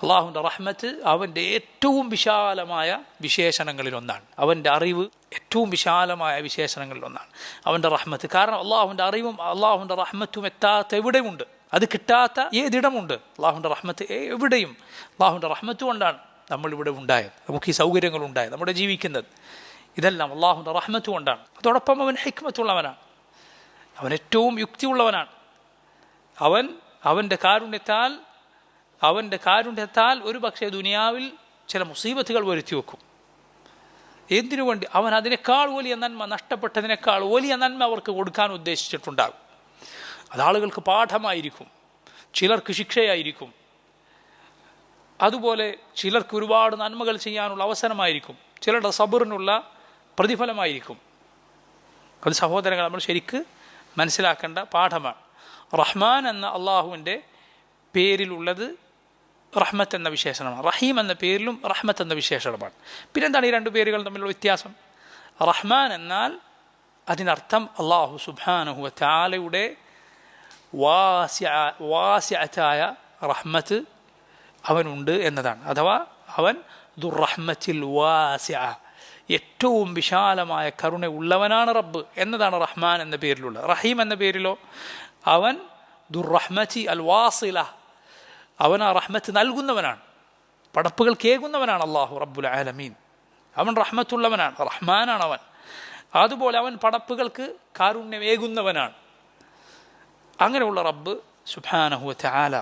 അള്ളാഹുവിൻ്റെ റഹ്മത്ത് അവൻ്റെ ഏറ്റവും വിശാലമായ വിശേഷണങ്ങളിലൊന്നാണ്. അവൻ്റെ അറിവ് ഏറ്റവും വിശാലമായ വിശേഷണങ്ങളിലൊന്നാണ് അവൻ്റെ റഹ്മത്ത്. കാരണം അള്ളാഹുവിൻ്റെ അറിവും അള്ളാഹുവിൻ്റെ റഹ്മത്തും എത്താത്ത എവിടെയുമുണ്ട്, അത് കിട്ടാത്ത ഏതിടമുണ്ട്. അള്ളാഹുവിൻ്റെ റഹ്മത്ത് എവിടെയും, അള്ളാഹുവിൻ്റെ റഹ്മത്ത് കൊണ്ടാണ് നമ്മളിവിടെ ഉണ്ടായത്, നമുക്ക് ഈ സൗകര്യങ്ങളുണ്ടായത്, നമ്മുടെ ജീവിക്കുന്നത്. ഇതെല്ലാം അള്ളാഹുവിൻ്റെ റഹ്മത്ത് കൊണ്ടാണ്. അതോടൊപ്പം അവൻ ഹിക്മത്തുള്ളവനാണ്, അവൻ ഏറ്റവും യുക്തിയുള്ളവനാണ്. അവൻ്റെ കാരുണ്യത്താൽ ഒരു പക്ഷേ ദുനിയാവിൽ ചില മുസീബത്തുകൾ വരുത്തി വെക്കും. എന്തിനു വേണ്ടി? അവൻ അതിനേക്കാൾ വലിയ നന്മ, നഷ്ടപ്പെട്ടതിനേക്കാൾ വലിയ നന്മ അവർക്ക് കൊടുക്കാൻ ഉദ്ദേശിച്ചിട്ടുണ്ടാകും. അതാളുകൾക്ക് പാഠമായിരിക്കും, ചിലർക്ക് ശിക്ഷയായിരിക്കും. അതുപോലെ ചിലർക്ക് ഒരുപാട് നന്മകൾ ചെയ്യാനുള്ള അവസരമായിരിക്കും, ചിലരുടെ സബറിനുള്ള പ്രതിഫലമായിരിക്കും. അത് സഹോദരങ്ങൾ നമ്മൾ ശരിക്ക് മനസ്സിലാക്കേണ്ട പാഠമാണ്. റഹ്മാൻ എന്ന അള്ളാഹുവിൻ്റെ പേരിലുള്ളത് റഹ്മത്ത് എന്ന വിശേഷണമാണ്. റഹീം എന്ന പേരിലും റഹ്മത്ത് എന്ന വിശേഷണമാണ്. പിന്നെന്താണ് ഈ രണ്ട് പേരുകൾ തമ്മിലുള്ള വ്യത്യാസം? റഹ്മാൻ എന്നാൽ അതിനർത്ഥം അള്ളാഹു സുബ്ഹാനഹു വ തആലയുടെ വാസിഅത്തായ റഹ്മത്ത് അവനുണ്ട് എന്നതാണ്. അഥവാ അവൻ ദുർറഹ്മത്തിൽ വാസിഅ, ഏറ്റവും വിശാലമായ കരുണ ഉള്ളവനാണ് റബ്ബ് എന്നതാണ് റഹ്മാൻ എന്ന പേരിലുള്ളത്. റഹീം എന്ന പേരിലോ അവൻ ദുർറഹ്മത്തി അൽ വാസില, അവൻ ആ റഹ്മത്ത് നൽകുന്നവനാണ്, പടപ്പുകൾ കേൾക്കുന്നവനാണ് അള്ളാഹു റബ്ബുൽ ആലമീൻ. അവൻ റഹ്മത്തുള്ളവനാണ്, റഹ്മാനാണ് അവൻ. അതുപോലെ അവൻ പടപ്പുകൾക്ക് കാരുണ്യമേകുന്നവനാണ്. അങ്ങനെയുള്ള റബ്ബ് സുബ്ഹാനഹു വ തആല